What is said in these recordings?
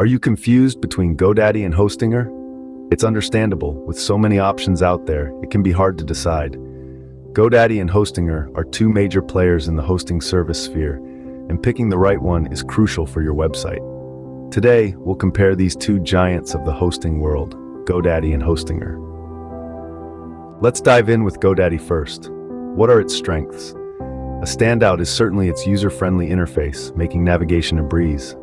Are you confused between GoDaddy and Hostinger? It's understandable. With so many options out there, it can be hard to decide. GoDaddy and Hostinger are two major players in the hosting service sphere, and picking the right one is crucial for your website. Today, we'll compare these two giants of the hosting world, GoDaddy and Hostinger. Let's dive in with GoDaddy first. What are its strengths? A standout is certainly its user-friendly interface, making navigation a breeze.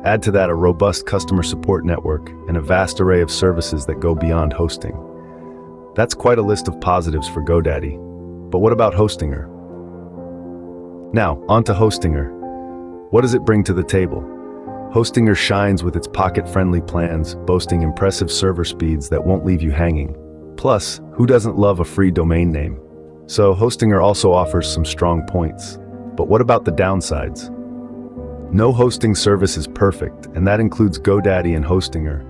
Add to that a robust customer support network and a vast array of services that go beyond hosting. That's quite a list of positives for GoDaddy. But what about Hostinger? Now, on to Hostinger. What does it bring to the table? Hostinger shines with its pocket-friendly plans, boasting impressive server speeds that won't leave you hanging. Plus, who doesn't love a free domain name? So Hostinger also offers some strong points. But what about the downsides? No hosting service is perfect, and that includes GoDaddy and Hostinger.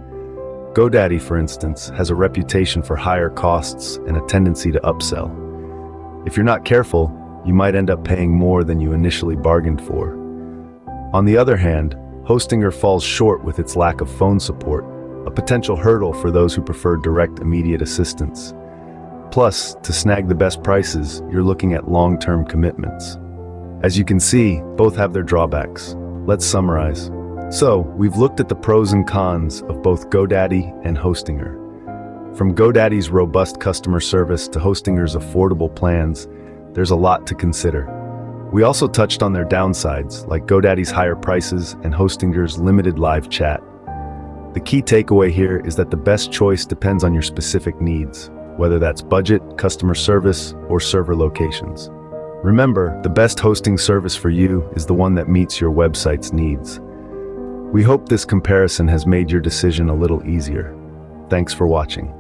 GoDaddy, for instance, has a reputation for higher costs and a tendency to upsell. If you're not careful, you might end up paying more than you initially bargained for. On the other hand, Hostinger falls short with its lack of phone support, a potential hurdle for those who prefer direct, immediate assistance. Plus, to snag the best prices, you're looking at long-term commitments. As you can see, both have their drawbacks. Let's summarize. So, we've looked at the pros and cons of both GoDaddy and Hostinger. From GoDaddy's robust customer service to Hostinger's affordable plans, there's a lot to consider. We also touched on their downsides, like GoDaddy's higher prices and Hostinger's limited live chat. The key takeaway here is that the best choice depends on your specific needs, whether that's budget, customer service, or server locations. Remember, the best hosting service for you is the one that meets your website's needs. We hope this comparison has made your decision a little easier. Thanks for watching.